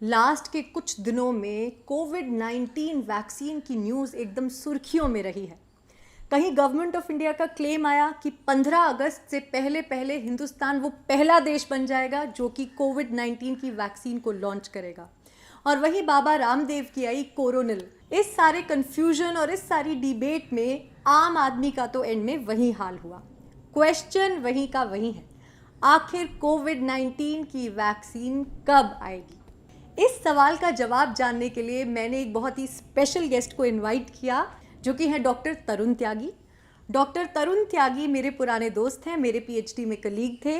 Last के कुछ दिनों में कोविड-19 वैक्सीन की न्यूज़ एकदम सुर्खियों में रही है। कहीं गवर्नमेंट ऑफ इंडिया का क्लेम आया कि 15 अगस्त से पहले पहले हिंदुस्तान वो पहला देश बन जाएगा जो कि कोविड-19 की वैक्सीन को लॉन्च करेगा। और वही बाबा रामदेव की आई कोरोनिल। इस सारे कंफ्यूजन और इस सारी डिबेट में आम आदमी का तो एंड में वही हाल हुआ। क्वेश्चन वही का वही है, आखिर कोविड-19 की वैक्सीन कब आएगी? इस सवाल का जवाब जानने के लिए मैंने एक बहुत ही स्पेशल गेस्ट को इनवाइट किया जो कि हैं डॉक्टर तरुण त्यागी। डॉक्टर तरुण त्यागी मेरे पुराने दोस्त हैं, मेरे पीएचडी में कलीग थे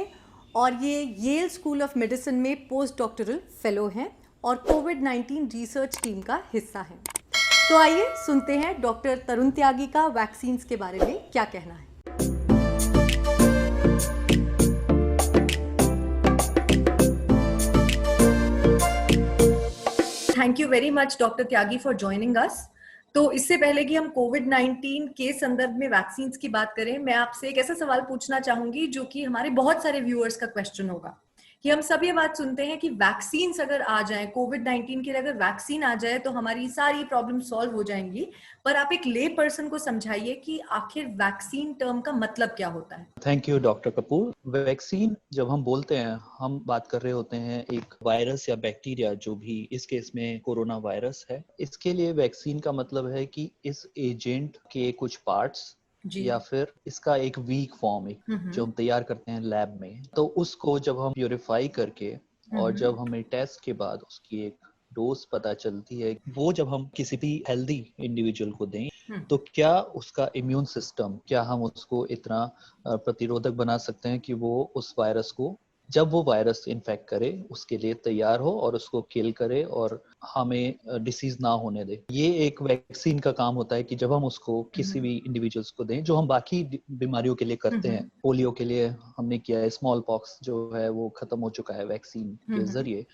और ये येल स्कूल ऑफ मेडिसिन में पोस्ट डॉक्टरल फेलो हैं और कोविड-19 रिसर्च टीम का हिस्सा हैं। तो आइए सुनते हैं डॉक्टर तरुण त्यागी का वैक्सीन्स के बारे में क्या कहना है। Thank you very much doctor Tyagi for joining us. तो इससे पहले कि हम कोविड-19 के संदर्भ में वैक्सीन्स की बात करें, मैं आपसे एक ऐसा सवाल पूछना चाहूंगी जो कि हमारे बहुत सारे व्यूअर्स का क्वेश्चन होगा कि हम सब ये बात सुनते हैं कि वैक्सीन्स अगर आ जाए, कोविड-19 के लिए अगर वैक्सीन आ जाए तो हमारी सारी प्रॉब्लम सॉल्व हो जाएंगी। पर आप एक ले पर्सन को समझाइए कि आखिर वैक्सीन टर्म का मतलब क्या होता है। Thank you doctor Kapoor. Vaccine जब हम बोलते हैं, हम बात कर रहे होते हैं एक वायरस या बैक्टीरिया, जो भी इस केस में कोरोना वायरस है। इसके लिए वैक्सीन का मतलब है कि इस एजेंट के कुछ पार्ट्स या फिर इसका एक वीक फॉर्म जो हम तैयार करते हैं लैब में, तो उसको जब हम प्यूरिफाई करके और जब हमें टेस्ट के बाद उसकी एक डोज पता चलती है, वो जब हम किसी भी हेल्दी इंडिविजुअल को दें तो क्या उसका इम्यून सिस्टम, क्या हम उसको इतना प्रतिरोधक बना सकते हैं कि वो उस वायरस को, जब वो वायरस इन्फेक्ट करे, उसके लिए तैयार हो और उसको किल करे और हमें डिसीज ना होने दे। ये एक वैक्सीन का काम होता है कि जब हम उसको किसी भी इंडिविजुअल्स को दें, जो हम बाकी बीमारियों के लिए करते हैं। पोलियो के लिए हमने किया है, स्मॉल पॉक्स जो है वो खत्म हो चुका है वैक्सीन के जरिए।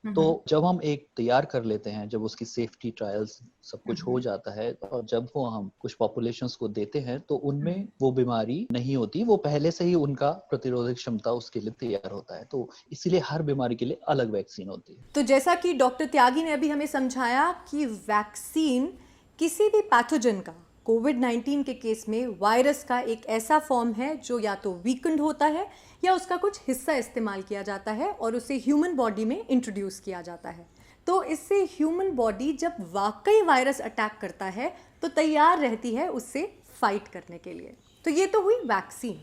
तो जब हम एक तैयार कर लेते हैं, जब उसकी सेफ्टी ट्रायल्स सब कुछ हो जाता है और जब वो हम कुछ पॉपुलेशंस को देते हैं तो उनमें वो बीमारी नहीं होती, वो पहले से ही उनका प्रतिरोधक क्षमता उसके लिए तैयार होता है। तो इसीलिए हर बीमारी के लिए अलग वैक्सीन होती है। तो जैसा कि डॉक्टर त्यागी ने अभी हमें समझाया कि वैक्सीन किसी भी पैथोजन का, कोविड-19 के केस में वायरस का एक ऐसा फॉर्म है जो या तो वीकेंड होता है या उसका कुछ हिस्सा इस्तेमाल किया जाता है और उसे ह्यूमन बॉडी में इंट्रोड्यूस किया जाता है। तो इससे ह्यूमन बॉडी जब वाकई वायरस अटैक करता है तो तैयार रहती है उससे फाइट करने के लिए। तो ये तो हुई वैक्सीन।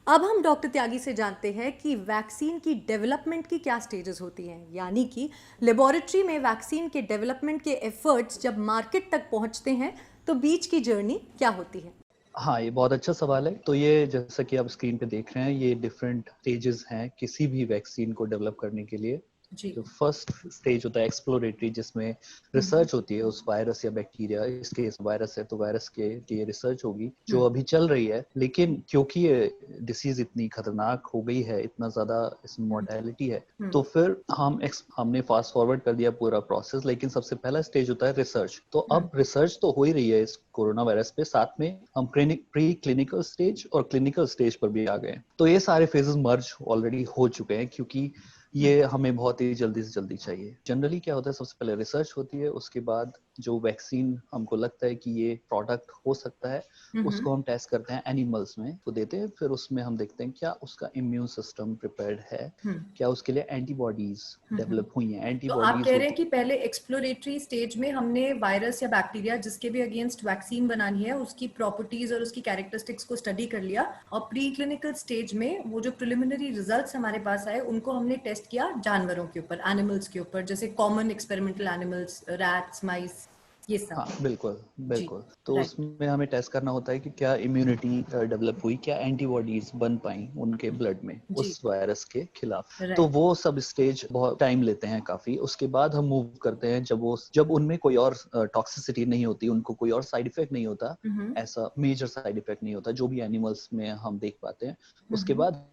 अब हम डॉक्टर त्यागी से जानते हैं कि वैक्सीन की डेवलपमेंट की क्या स्टेजेस होती हैं, यानी कि लेबोरेटरी में वैक्सीन के डेवलपमेंट के एफर्ट्स जब मार्केट तक पहुंचते हैं तो बीच की जर्नी क्या होती है। हाँ, ये बहुत अच्छा सवाल है। तो ये जैसा कि आप स्क्रीन पे देख रहे हैं, ये डिफरेंट स्टेजेस हैं किसी भी वैक्सीन को डेवलप करने के लिए। जो फर्स्ट स्टेज होता है एक्सप्लोरेटरी, जिसमें रिसर्च होती है उस वायरस या बैक्टीरिया, इसके वायरस है तो वायरस के लिए रिसर्च होगी जो अभी चल रही है। लेकिन क्योंकि ये डिसीज इतनी खतरनाक हो गई है, इतना ज्यादा इसमें मोर्टेलिटी है, तो फिर हमने फास्ट फॉरवर्ड कर दिया पूरा प्रोसेस। लेकिन सबसे पहला स्टेज होता है रिसर्च। तो अब रिसर्च तो हो ही रही है इस कोरोना वायरस पे, साथ में हम प्री क्लिनिकल स्टेज और क्लिनिकल स्टेज पर भी आ गए। तो ये सारे फेजेस मर्ज ऑलरेडी हो चुके हैं, क्योंकि ये हमें बहुत ही जल्दी से जल्दी चाहिए। जनरली क्या होता है, सबसे पहले रिसर्च होती है, उसके बाद जो वैक्सीन हमको लगता है कि ये प्रोडक्ट हो सकता है, उसको हम टेस्ट करते हैं एनिमल्स में, तो देते हैं। फिर उसमें हम देखते हैं क्या उसका इम्यून सिस्टम प्रिपेयर्ड है, क्या उसके लिए एंटीबॉडीज डेवलप हुई हैं। तो आप एंटीबॉडीज कह रहे हैं कि पहले एक्सप्लोरेटरी स्टेज में हमने वायरस या बैक्टीरिया जिसके भी अगेंस्ट वैक्सीन बनानी है उसकी प्रॉपर्टीज और उसकी कैरेक्टरिस्टिक्स को स्टडी कर लिया, और प्री क्लिनिकल स्टेज में वो जो प्रिलिमिनरी रिजल्ट्स हमारे पास आए उनको हमने टेस्ट किया जानवरों के ऊपर, एनिमल्स के ऊपर, जैसे कॉमन एक्सपेरिमेंटल एनिमल्स, रैट्स, माइस, ये सब। हाँ, बिल्कुल जी, बिल्कुल। तो राइट। उसमें हमें टेस्ट करना होता है कि क्या इम्यूनिटी डेवलप हुई, क्या एंटीबॉडीज बन पाई उनके ब्लड में जी, उस वायरस के खिलाफ। तो राइट। वो सब स्टेज बहुत टाइम लेते हैं काफी। उसके बाद हम मूव करते हैं जब उनमें कोई और टॉक्सिसिटी नहीं होती, उनको कोई और साइड इफेक्ट नहीं होता, ऐसा मेजर साइड इफेक्ट नहीं होता जो भी एनिमल्स में हम देख पाते हैं। उसके बाद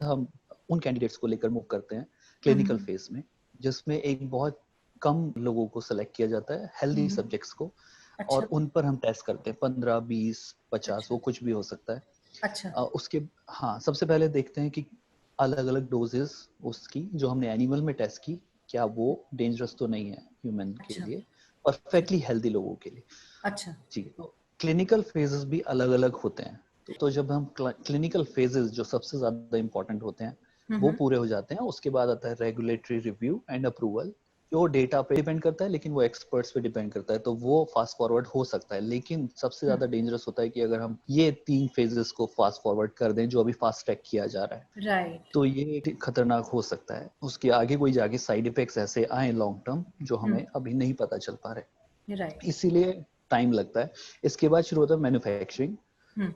हम उन कैंडिडेट्स को लेकर मूव करते हैं क्लिनिकल फेज में, जिसमें एक बहुत कम लोगों को सेलेक्ट किया जाता है, हेल्दी सब्जेक्ट्स को, और अच्छा, उन पर हम टेस्ट करते हैं। 15, 20, 50, अच्छा, वो कुछ भी हो सकता है। अच्छा। उसके हाँ, सबसे पहले देखते हैं कि अलग अलग डोजेस उसकी जो हमने एनिमल में टेस्ट की क्या वो डेंजरस तो नहीं है ह्यूमन के अच्छा। लिए, परफेक्टली हेल्दी लोगों के लिए। अच्छा। जी, तो क्लिनिकल फेजेस भी अलग अलग होते हैं। तो जब हम क्लिनिकल फेजेस जो सबसे ज्यादा इंपॉर्टेंट होते हैं वो पूरे हो जाते हैं, उसके बाद आता है रेगुलेटरी रिव्यू एंड अप्रूवल, जो डेटा पे डिपेंड करता है लेकिन वो एक्सपर्ट्स पे डिपेंड करता है, तो वो फास्ट फॉरवर्ड हो सकता है। लेकिन सबसे ज्यादा डेंजरस होता है कि अगर हम ये 3 फेजेस को फास्ट फॉरवर्ड कर दें जो अभी फास्ट ट्रैक किया जा रहा है, राइट। तो ये खतरनाक हो सकता है। उसके आगे कोई जाके साइड इफेक्ट्स ऐसे आए लॉन्ग टर्म जो हमें अभी नहीं पता चल पा रहे, राइट। इसीलिए टाइम लगता है। इसके बाद शुरू होता है मैन्युफैक्चरिंग,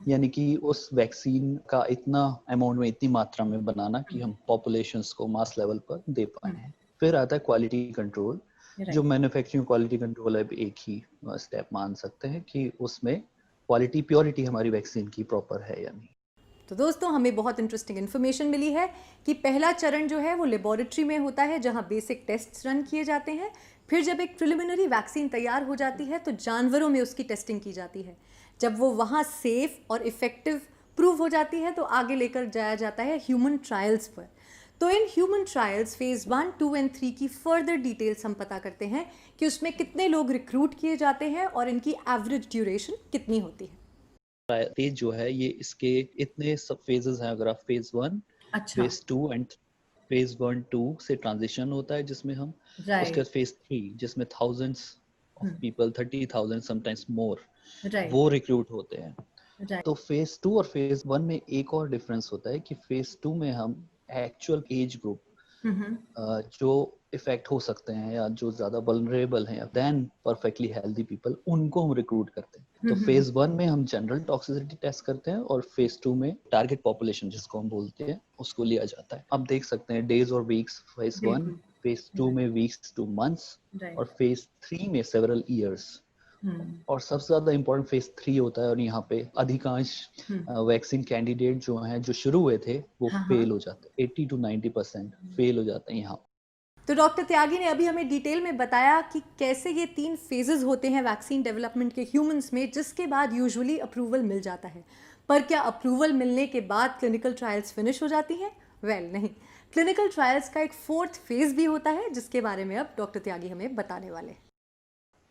यानी कि उस वैक्सीन का इतना अमाउंट में, इतनी मात्रा में बनाना कि हम पॉपुलेशंस को मास लेवल पर दे पाए। फिर आता है क्वालिटी कंट्रोल, जो मैन्युफैक्चरिंग क्वालिटी कंट्रोल है एक ही स्टेप मान सकते हैं कि उसमें क्वालिटी प्योरिटी हमारी वैक्सीन की प्रॉपर है या नहीं। तो दोस्तों, हमें बहुत इंटरेस्टिंग इन्फॉर्मेशन मिली है कि पहला चरण जो है वो लेबोरेटरी में होता है जहां बेसिक टेस्ट्स रन किए जाते हैं। फिर जब एक प्रिलिमिनरी वैक्सीन तैयार हो जाती है तो जानवरों में उसकी टेस्टिंग की जाती है। जब वो वहां सेफ और इफेक्टिव प्रूव हो जाती है तो आगे लेकर जाया जाता है ह्यूमन ट्रायल्स पर। तो in human trials phase 1, 2 and 3 की फर्दर डिटेल्स हम पता करते हैं कि उसमें कितने लोग रिक्रूट किए जाते हैं और इनकी एवरेज ड्यूरेशन कितनी होती है। फेज जो है ये, इसके इतने सब फेजेस हैं। अगर आप फेज 1, अच्छा। फेज 2 एंड फेज 1-2 से ट्रांजिशन होता है जिसमें हम, उसके राइट। बाद फेज 3 जिसमें thousands of people, 30,000 sometimes more, right. वो रिक्रूट होते हैं। राइट। तो फेज 2 और फेज 1 में एक और डिफरेंस होता है कि फेज 2 में हम एक्चुअल एज ग्रुप जो इफेक्ट हो सकते हैं या जो ज्यादा वल्नरेबल हैं देन परफेक्टली हेल्दी पीपल, उनको हम रिक्रूट करते हैं। तो फेज 1 में हम जनरल टॉक्सिसिटी टेस्ट करते हैं और फेज 2 में टारगेट पॉपुलेशन जिसको हम बोलते हैं उसको लिया जाता है। अब देख सकते हैं डेज और वीक्स फेज 1, बिल्कुल। फेज 2 में वीक्स टू मंथ्स, राइट। और फेज 3 में सेवरल ईयर्स। और सबसे ज्यादा इम्पोर्टेंट फेज 3 होता है, और यहाँ पे अधिकांश वैक्सीन कैंडिडेट जो हैं जो शुरू हुए थे वो हाँ हाँ। फेल हो जाते हैं, 80 to 90% फेल हो जाते हैं यहाँ। तो डॉक्टर त्यागी ने अभी हमें डिटेल में बताया कि कैसे ये 3 फेजेस होते हैं वैक्सीन डेवलपमेंट के ह्यूमंस में, जिसके बाद यूजुअली अप्रूवल मिल जाता है। पर क्या अप्रूवल मिलने के बाद क्लिनिकल ट्रायल्स फिनिश हो जाती हैं? वेल, नहीं। क्लिनिकल ट्रायल्स का एक 4th फेज भी होता है जिसके बारे में अब डॉक्टर त्यागी हमें बताने वाले हैं।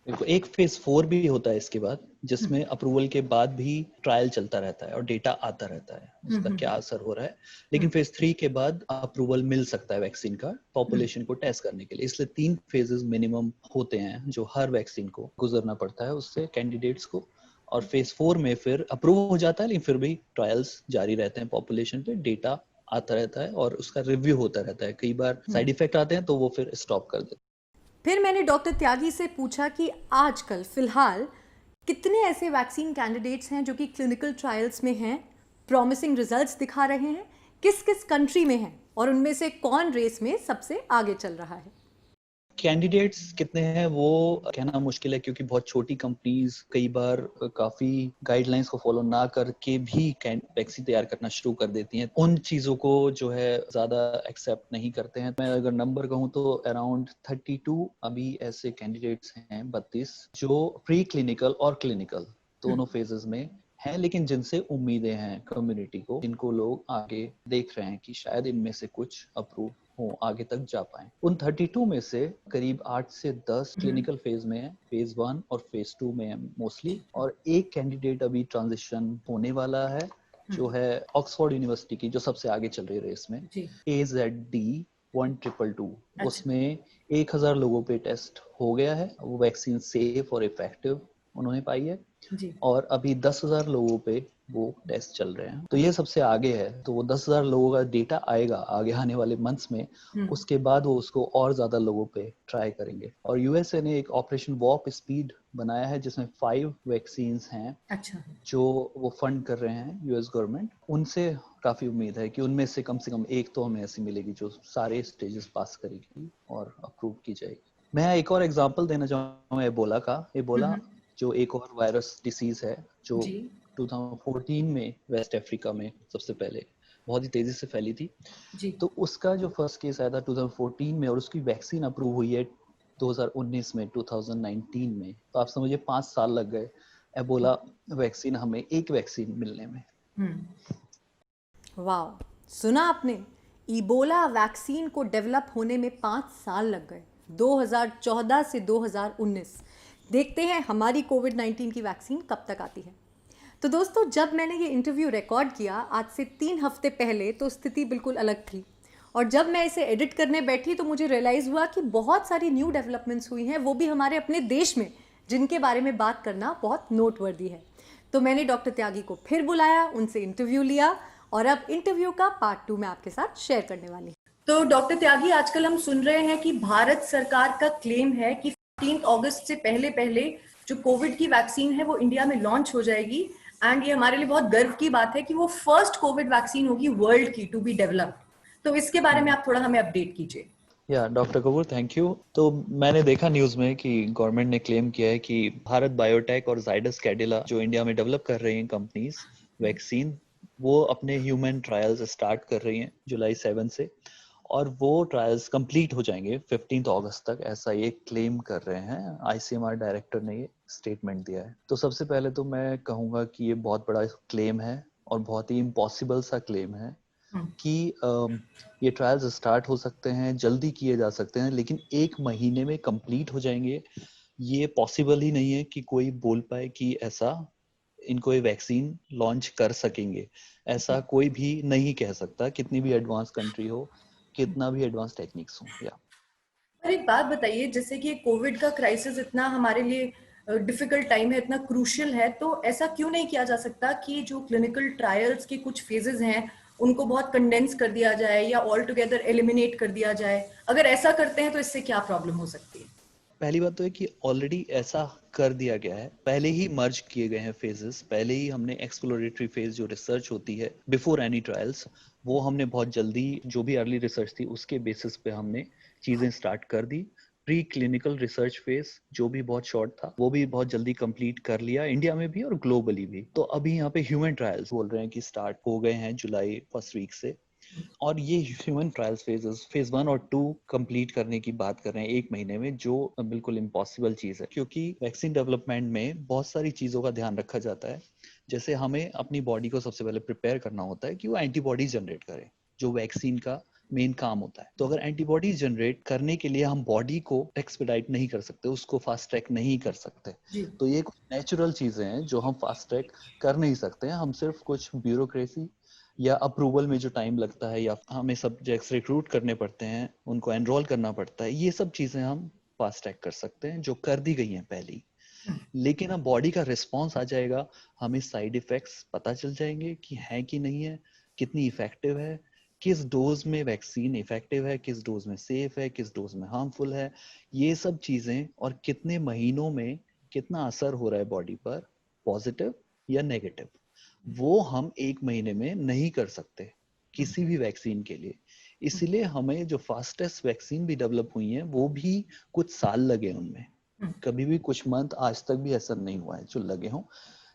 देखो, एक फेज 4 भी होता है इसके बाद, जिसमें अप्रूवल के बाद भी ट्रायल चलता रहता है और डेटा आता रहता है उसका क्या असर हो रहा है। लेकिन फेज 3 के बाद अप्रूवल मिल सकता है वैक्सीन का पॉपुलेशन को टेस्ट करने के लिए। इसलिए 3 फेजेस मिनिमम होते हैं जो हर वैक्सीन को गुजरना पड़ता है उससे कैंडिडेट्स को। और फेज 4 में फिर अप्रूव हो जाता है, लेकिन फिर भी ट्रायल्स जारी रहते हैं, पॉपुलेशन पे डेटा आता रहता है और उसका रिव्यू होता रहता है। कई बार साइड इफेक्ट आते हैं तो वो फिर स्टॉप कर देते हैं। फिर मैंने डॉक्टर त्यागी से पूछा कि आजकल फिलहाल कितने ऐसे वैक्सीन कैंडिडेट्स हैं जो कि क्लिनिकल ट्रायल्स में हैं, प्रॉमिसिंग रिजल्ट्स दिखा रहे हैं, किस किस कंट्री में हैं और उनमें से कौन रेस में सबसे आगे चल रहा है। कैंडिडेट्स कितने हैं वो कहना मुश्किल है, क्योंकि बहुत छोटी कंपनीज कई बार काफी गाइडलाइंस को फॉलो ना करके भी वैक्सीन तैयार करना शुरू कर देती हैं। उन चीजों को जो है ज्यादा एक्सेप्ट नहीं करते हैं। मैं अगर नंबर कहूँ तो अराउंड 32 अभी ऐसे कैंडिडेट्स हैं, 32 जो प्री क्लिनिकल और क्लिनिकल दोनों फेजेस में हैं, लेकिन जिनसे उम्मीदें हैं कम्युनिटी को, जिनको लोग आगे देख रहे हैं कि शायद इनमें से कुछ अप्रूव हो, आगे तक जा पाए। उन 32 में से करीब 8 से 10 क्लिनिकल फेज में है, फेज 1 और फेज 2 में है मोस्टली। और एक कैंडिडेट अभी ट्रांजिशन होने वाला है जो है ऑक्सफोर्ड यूनिवर्सिटी की, जो सबसे आगे चल रही है रेस में, AZD1222। उसमें 1000 लोगों पे टेस्ट हो गया है, वो वैक्सीन सेफ और इफेक्टिव उन्होंने पाई है। और अभी 10,000 लोगों पे वो टेस्ट चल रहे हैं, तो ये सबसे आगे है। तो वो 10,000 लोगों का डेटा आएगा आगे आने वाले मंथ्स में, उसके बाद वो उसको और ज्यादा लोगों पे ट्राई करेंगे। और यूएसए ने एक ऑपरेशन वॉर्प स्पीड बनाया है जिसमें 5 वैक्सीन्स हैं जो वो फंड कर रहे हैं यूएस गवर्नमेंट। उनसे काफी उम्मीद है कि उनमें से कम एक तो हमें ऐसी मिलेगी जो सारे स्टेजेस पास करेगी और अप्रूव की जाएगी। मैं एक और एग्जांपल देना चाहूँगा एबोला का। एबोला जो एक और वायरस डिसीज है जो 2014 में वेस्ट अफ्रीका में सबसे पहले बहुत ही तेजी से फैली थी। तो उसका जो फर्स्ट केस आया था 2014 में, और उसकी वैक्सीन अप्रूव हुई है 2019 में, 2019 में। तो आप समझिए 5 साल लग गए एबोला वैक्सीन हमें, एक वैक्सीन मिलने में। वाह, सुना आपने, इबोला वैक्सीन को डेवलप होने में 5 साल लग गए, 2014 से 2019। देखते हैं हमारी कोविड-19 की वैक्सीन कब तक आती है। तो दोस्तों, जब मैंने ये इंटरव्यू रिकॉर्ड किया आज से 3 हफ्ते पहले, तो स्थिति बिल्कुल अलग थी। और जब मैं इसे एडिट करने बैठी तो मुझे रियलाइज़ हुआ कि बहुत सारी न्यू डेवलपमेंट्स हुई हैं, वो भी हमारे अपने देश में, जिनके बारे में बात करना बहुत नोटवर्दी है। तो मैंने डॉक्टर त्यागी को फिर बुलाया, उनसे इंटरव्यू लिया और अब इंटरव्यू का पार्ट 2 मैं आपके साथ शेयर करने वाली हूँ। तो डॉक्टर त्यागी, आजकल हम सुन रहे हैं कि भारत सरकार का क्लेम है कि 15 अगस्त से पहले पहले जो कोविड की वैक्सीन है वो इंडिया में लॉन्च हो जाएगी। एंड ये हमारे लिए बहुत गर्व की बात है कि वो फर्स्ट कोविड वैक्सीन होगी वर्ल्ड की टू बी डेवलप्ड। तो इसके बारे में आप थोड़ा हमें अपडेट कीजिए। या डॉक्टर कपूर, थैंक यू। तो मैंने देखा न्यूज़ में कि गवर्नमेंट ने क्लेम किया है कि भारत बायोटेक और जाइडस कैडिला जो इंडिया में डेवलप कर रही हैं कंपनीज वैक्सीन, वो अपने ह्यूमन ट्रायल्स स्टार्ट कर रही हैं जुलाई 7 से, और वो ट्रायल्स कंप्लीट हो जाएंगे 15 अगस्त तक, ऐसा ये क्लेम कर रहे हैं। आईसीएमआर डायरेक्टर ने ये स्टेटमेंट दिया है। तो सबसे पहले तो मैं कहूँगा कि ये बहुत बड़ा क्लेम है और बहुत ही इम्पॉसिबल सा क्लेम है कि ये ट्रायल्स स्टार्ट हो सकते हैं, जल्दी किए जा सकते हैं, लेकिन 1 महीने में कंप्लीट हो जाएंगे, ये पॉसिबल ही नहीं है कि कोई बोल पाए कि ऐसा इनको ये वैक्सीन लॉन्च कर सकेंगे। ऐसा कोई भी नहीं कह सकता, कितनी भी एडवांस कंट्री हो, कितना भी एडवांस टेक्निक्स हो। या पर एक बात बताइए, जैसे कि कोविड का क्राइसिस इतना हमारे लिए डिफिकल्ट टाइम है, इतना क्रूशियल है, तो ऐसा क्यों नहीं किया जा सकता कि जो क्लिनिकल ट्रायल्स के कुछ फेजेस हैं उनको बहुत कंडेंस कर दिया जाए या ऑल टुगेदर एलिमिनेट कर दिया जाए? अगर ऐसा करते हैं तो इससे क्या प्रॉब्लम हो सकती है? पहली बात तो है कि ऑलरेडी ऐसा कर दिया गया है, पहले ही मर्ज किए गए हैं फेजेस, पहले ही हमने एक्सप्लोरेटरी फेज जो रिसर्च होती है बिफोर एनी ट्रायल्स, वो हमने बहुत जल्दी, जो भी अर्ली रिसर्च थी उसके बेसिस पे हमने चीजें स्टार्ट कर दी। प्री क्लिनिकल रिसर्च फेज जो भी बहुत शॉर्ट था, वो भी बहुत जल्दी कंप्लीट कर लिया, इंडिया में भी और ग्लोबली भी। तो अभी यहाँ पे ह्यूमन ट्रायल्स बोल रहे हैं कि स्टार्ट हो गए हैं जुलाई फर्स्ट वीक से, और ये ह्यूमन ट्रायल्स फेज 1 और 2 कंप्लीट करने की बात कर रहे हैं 1 महीने में, जो बिल्कुल इम्पॉसिबल चीज है, क्योंकि वैक्सीन डेवलपमेंट में बहुत सारी चीजों का ध्यान रखा जाता है। जैसे हमें अपनी बॉडी को सबसे पहले प्रिपेयर करना होता है कि वो एंटीबॉडीज जनरेट करे, जो वैक्सीन का मेन काम होता है। तो अगर एंटीबॉडीज जनरेट करने के लिए हम बॉडी को एक्सपेडाइट नहीं कर सकते, उसको फास्ट ट्रैक नहीं कर सकते, तो ये कुछ नेचुरल चीजें हैं जो हम फास्ट ट्रैक कर नहीं सकते हैं। हम सिर्फ कुछ ब्यूरोक्रेसी या अप्रूवल में जो टाइम लगता है, या हमें सब्जेक्ट्स रिक्रूट करने पड़ते हैं, उनको एनरोल करना पड़ता है, ये सब चीजें हम फास्ट ट्रैक कर सकते हैं, जो कर दी गई हैं पहले ही। लेकिन अब बॉडी का रिस्पॉन्स आ जाएगा, हमें साइड इफेक्ट्स पता चल जाएंगे कि है कि नहीं है, कितनी इफेक्टिव है, किस डोज में वैक्सीन इफेक्टिव है, किस डोज में सेफ है, किस डोज में हार्मफुल है, ये सब चीजें, और कितने महीनों में कितना असर हो रहा है बॉडी पर, पॉजिटिव या नेगेटिव, वो हम 1 महीने में नहीं कर सकते किसी भी वैक्सीन के लिए। इसलिए हमें जो फास्टेस्ट वैक्सीन भी डेवलप हुई है, वो भी कुछ साल लगे उनमें, कभी भी कुछ मंथ आज तक भी ऐसा नहीं हुआ है जो लगे हों।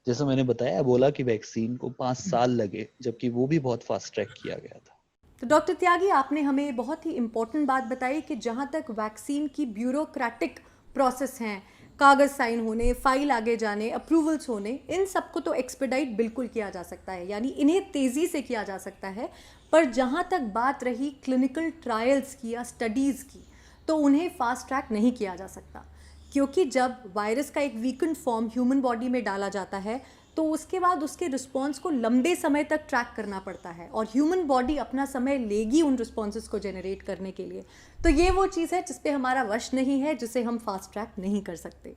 जैसा मैंने बताया, एबोला की वैक्सीन को 5 साल लगे, जबकि वो भी बहुत फास्ट ट्रैक किया गया था। तो डॉक्टर त्यागी, आपने हमें बहुत ही इम्पोर्टेंट बात बताई कि जहाँ तक वैक्सीन की ब्यूरोक्रेटिक प्रोसेस हैं, कागज़ साइन होने, फाइल आगे जाने, अप्रूवल्स होने, इन सबको तो एक्सपेडाइट बिल्कुल किया जा सकता है, यानी इन्हें तेज़ी से किया जा सकता है। पर जहाँ तक बात रही क्लिनिकल ट्रायल्स की या स्टडीज़ की, तो उन्हें फास्ट ट्रैक नहीं किया जा सकता, क्योंकि जब वायरस का एक वीकेंड फॉर्म ह्यूमन बॉडी में डाला जाता है तो उसके बाद उसके रिस्पॉन्स को लंबे समय तक ट्रैक करना पड़ता है, और ह्यूमन बॉडी अपना समय लेगी उन रिस्पॉन्सेस को जनरेट करने के लिए। तो ये वो चीज़ है जिस पे हमारा वश नहीं है, जिसे हम फास्ट ट्रैक नहीं कर सकते।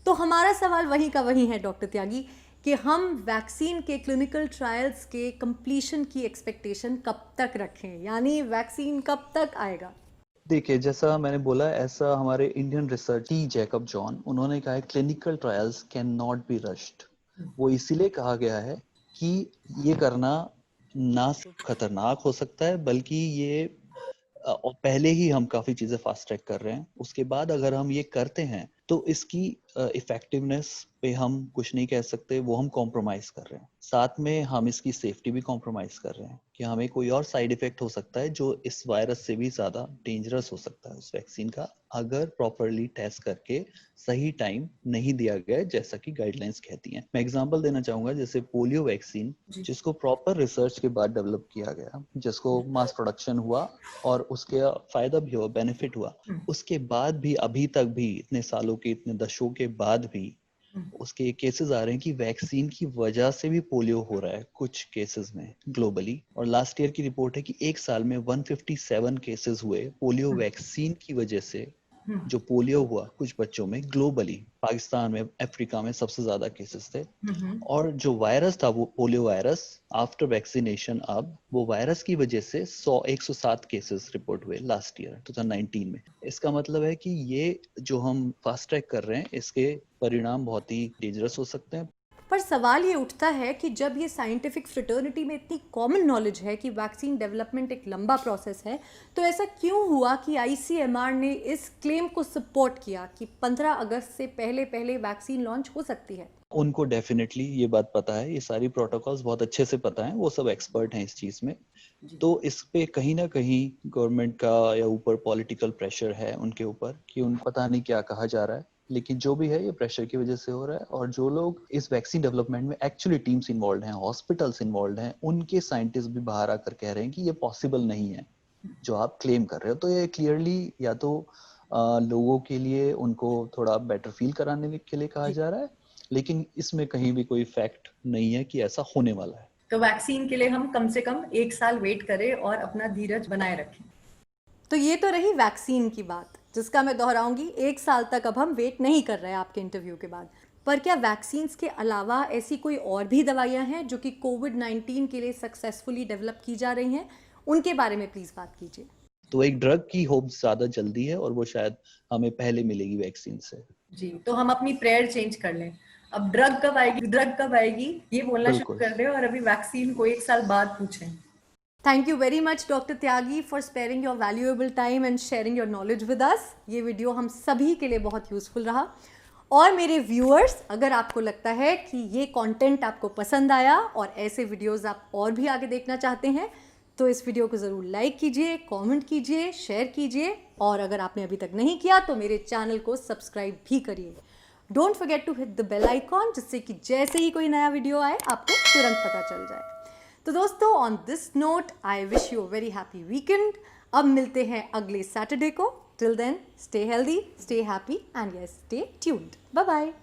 तो हमारा सवाल वहीं का वहीं है डॉक्टर त्यागी, कि हम वैक्सीन के क्लिनिकल ट्रायल्स के कंप्लीशन की एक्सपेक्टेशन कब तक रखें, यानी वैक्सीन कब तक आएगा? देखिए, जैसा मैंने बोला, ऐसा हमारे Indian research T Jacob John, उन्होंने कहा है clinical trials can not be rushed. वो इसीलिए कहा गया है कि ये करना ना सिर्फ खतरनाक हो सकता है, बल्कि ये और पहले ही हम काफी चीजें फास्ट ट्रैक कर रहे हैं, उसके बाद अगर हम ये करते हैं तो इसकी इफेक्टिवनेस पे हम कुछ नहीं कह सकते, वो हम कॉम्प्रोमाइज कर रहे हैं। साथ में हम इसकी सेफ्टी भी कॉम्प्रोमाइज कर रहे हैं कि हमें कोई और साइड इफेक्ट हो सकता है जो इस वायरस से भी ज्यादा डेंजरस हो सकता है उस वैक्सीन का, अगर प्रॉपरली टेस्ट करके सही टाइम नहीं दिया गया जैसा कि गाइडलाइंस कहती हैं। मैं एग्जांपल देना चाहूंगा, जैसे पोलियो वैक्सीन जिसको प्रॉपर रिसर्च के बाद डेवलप किया गया, जिसको मास प्रोडक्शन हुआ और उसके फायदा भी हुआ, बेनिफिट हुआ, उसके बाद भी अभी तक भी इतने सालों के, इतने दशकों के बाद भी उसके केसेस आ रहे हैं कि वैक्सीन की वजह से भी पोलियो हो रहा है कुछ केसेस में ग्लोबली। और लास्ट ईयर की रिपोर्ट है कि एक साल में 157 केसेस हुए पोलियो वैक्सीन की वजह से, जो पोलियो हुआ कुछ बच्चों में ग्लोबली। पाकिस्तान में, अफ्रीका में सबसे ज्यादा केसेस थे। और जो वायरस था वो पोलियो वायरस, आफ्टर वैक्सीनेशन अब वो वायरस की वजह से 107 केसेस रिपोर्ट हुए लास्ट ईयर 2019 में। इसका मतलब है कि ये जो हम फास्ट ट्रैक कर रहे हैं इसके परिणाम बहुत ही डेंजरस हो सकते हैं। पर सवाल ये उठता है कि जब ये साइंटिफिक फ्रेटर्निटी में इतनी कॉमन नॉलेज है कि वैक्सीन डेवलपमेंट एक लंबा प्रोसेस है, तो ऐसा क्यों हुआ कि आईसीएमआर ने इस क्लेम को सपोर्ट किया कि 15 अगस्त से पहले पहले वैक्सीन लॉन्च हो सकती है? उनको डेफिनेटली ये बात पता है, ये सारी प्रोटोकॉल्स बहुत अच्छे से पता है, वो सब एक्सपर्ट हैं इस चीज में। तो इस पे कहीं ना कहीं गवर्नमेंट का या ऊपर पॉलिटिकल प्रेशर है उनके ऊपर कि उन पता नहीं क्या कहा जा रहा है, लेकिन जो भी है ये प्रेशर की वजह से हो रहा है। और जो लोग इस वैक्सीन डेवलपमेंट में एक्चुअली टीम्स इन्वॉल्व हैं, हॉस्पिटल्स इन्वॉल्व हैं, उनके साइंटिस्ट भी बाहर आकर कह रहे हैं कि ये पॉसिबल नहीं है जो आप क्लेम कर रहे हो। तो ये क्लियरली या तो लोगों के लिए उनको थोड़ा बेटर फील कराने के लिए कहा जा रहा है, लेकिन इसमें कहीं भी कोई फैक्ट नहीं है कि ऐसा होने वाला है। तो वैक्सीन के लिए हम कम से कम 1 साल वेट करें और अपना धीरज बनाए रखें। तो ये तो रही वैक्सीन की बात, जिसका मैं दोहराऊंगी 1 साल तक अब हम वेट नहीं कर रहे हैं आपके इंटरव्यू के बाद। पर क्या वैक्सीन्स के अलावा ऐसी कोई और भी दवाइयां हैं जो कि कोविड-19 के लिए सक्सेसफुली डेवलप की जा रही हैं? उनके बारे में प्लीज बात कीजिए। तो एक ड्रग की होप ज्यादा जल्दी है और वो शायद हमें पहले मिलेगी वैक्सीन से। जी, तो हम अपनी प्रेयर चेंज कर लें। अब ड्रग कब आएगी ये बोलना शुरू बिल्कुल। कर दें और अभी वैक्सीन को 1 साल बाद पूछें। Thank you very much doctor Tyagi for sparing your valuable time and sharing your knowledge with us. ये वीडियो हम सभी के लिए बहुत यूजफुल रहा। और मेरे व्यूअर्स, अगर आपको लगता है कि ये कंटेंट आपको पसंद आया और ऐसे वीडियोस आप और भी आगे देखना चाहते हैं, तो इस वीडियो को ज़रूर लाइक कीजिए, कमेंट कीजिए, शेयर कीजिए, और अगर आपने अभी तक नहीं किया तो मेरे चैनल को सब्सक्राइब भी करिए। Don't forget to hit the bell icon, जिससे कि जैसे ही कोई नया वीडियो आए आपको तुरंत पता चल जाए। तो दोस्तों, on this note I wish you a very happy weekend. अब मिलते हैं अगले सैटरडे को। Till then, stay healthy, stay happy and yes, stay tuned. Bye bye.